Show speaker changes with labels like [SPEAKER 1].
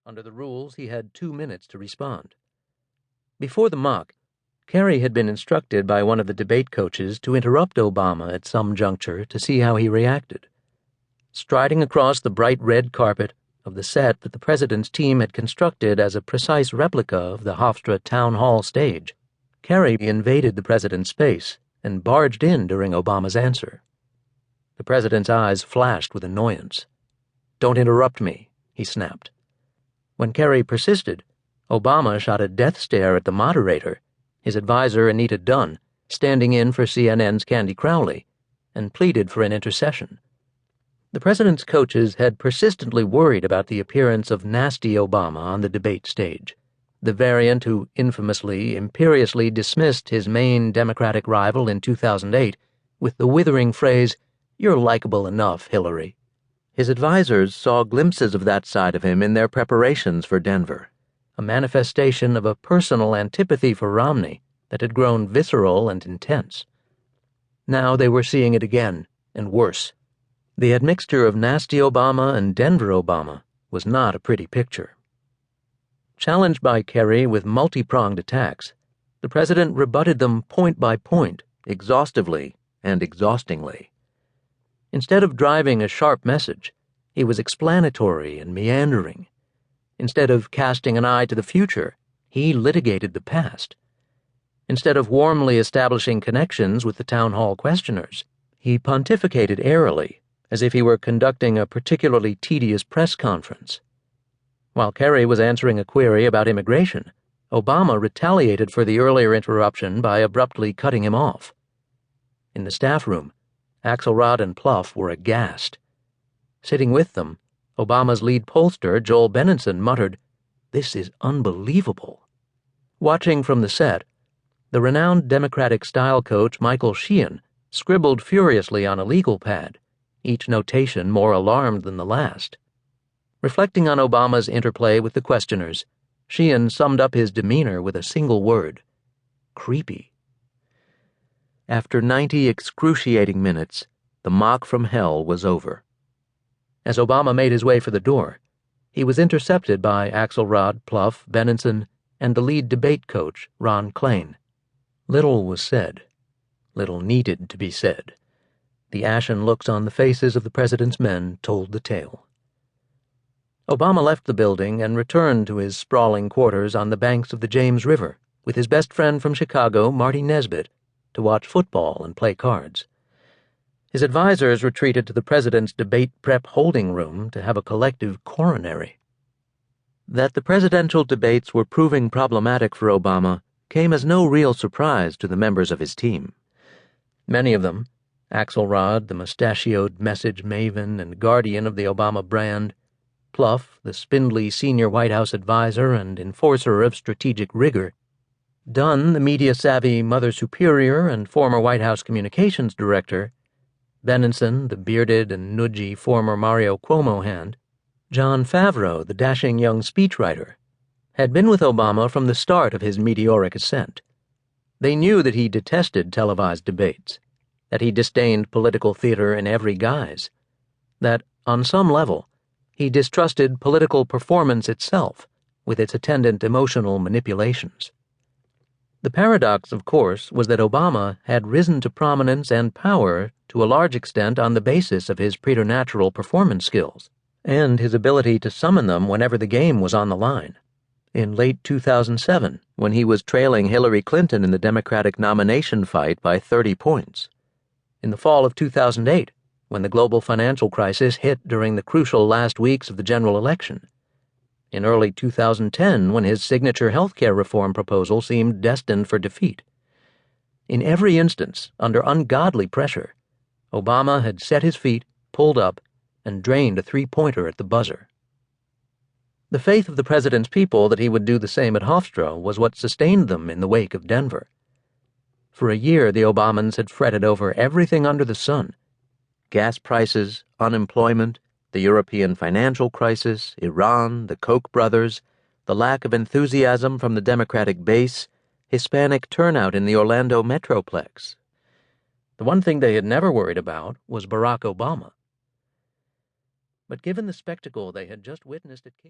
[SPEAKER 1] Under the rules, he had 2 minutes to respond. Before the mock, Kerry had been instructed by one of the debate coaches to interrupt Obama at some juncture to see how he reacted. Striding across the bright red carpet of the set that the president's team had constructed as a precise replica of the Hofstra Town Hall stage, Kerry invaded the president's space and barged in during Obama's answer. The president's eyes flashed with annoyance. "Don't interrupt me," he snapped. When Kerry persisted, Obama shot a death stare at the moderator, his advisor Anita Dunn, standing in for CNN's Candy Crowley, and pleaded for an intercession. The president's coaches had persistently worried about the appearance of nasty Obama on the debate stage, the variant who infamously, imperiously dismissed his main Democratic rival in 2008 with the withering phrase, "You're likable enough, Hillary." His advisors saw glimpses of that side of him in their preparations for Denver, a manifestation of a personal antipathy for Romney that had grown visceral and intense. Now they were seeing it again, and worse. The admixture of nasty Obama and Denver Obama was not a pretty picture. Challenged by Kerry with multi-pronged attacks, the president rebutted them point by point, exhaustively and exhaustingly. Instead of driving a sharp message, he was explanatory and meandering. Instead of casting an eye to the future, he litigated the past. Instead of warmly establishing connections with the town hall questioners, he pontificated airily, as if he were conducting a particularly tedious press conference. While Kerry was answering a query about immigration, Obama retaliated for the earlier interruption by abruptly cutting him off. In the staff room, Axelrod and Pluff were aghast. Sitting with them, Obama's lead pollster, Joel Benenson, muttered, "This is unbelievable." Watching from the set, the renowned Democratic style coach Michael Sheehan scribbled furiously on a legal pad, each notation more alarmed than the last. Reflecting on Obama's interplay with the questioners, Sheehan summed up his demeanor with a single word: creepy. After 90 excruciating minutes, the mock from hell was over. As Obama made his way for the door, he was intercepted by Axelrod, Pluff, Benenson, and the lead debate coach, Ron Klain. Little was said. Little needed to be said. The ashen looks on the faces of the president's men told the tale. Obama left the building and returned to his sprawling quarters on the banks of the James River with his best friend from Chicago, Marty Nesbitt, to watch football and play cards. His advisors retreated to the president's debate prep holding room to have a collective coronary. That the presidential debates were proving problematic for Obama came as no real surprise to the members of his team. Many of them, Axelrod, the mustachioed message maven and guardian of the Obama brand, Pluff, the spindly senior White House advisor and enforcer of strategic rigor, Dunn, the media-savvy Mother Superior and former White House communications director, Benenson, the bearded and nudgy former Mario Cuomo hand, Jon Favreau, the dashing young speechwriter, had been with Obama from the start of his meteoric ascent. They knew that he detested televised debates, that he disdained political theater in every guise, that, on some level, he distrusted political performance itself with its attendant emotional manipulations. The paradox, of course, was that Obama had risen to prominence and power to a large extent on the basis of his preternatural performance skills and his ability to summon them whenever the game was on the line. In late 2007, when he was trailing Hillary Clinton in the Democratic nomination fight by 30 points. In the fall of 2008, when the global financial crisis hit during the crucial last weeks of the general election. In early 2010, when his signature healthcare reform proposal seemed destined for defeat. In every instance, under ungodly pressure, Obama had set his feet, pulled up, and drained a three-pointer at the buzzer. The faith of the president's people that he would do the same at Hofstra was what sustained them in the wake of Denver. For a year, the Obamans had fretted over everything under the sun: gas prices, unemployment, the European financial crisis, Iran, the Koch brothers, the lack of enthusiasm from the Democratic base, Hispanic turnout in the Orlando Metroplex. The one thing they had never worried about was Barack Obama. But given the spectacle they had just witnessed at King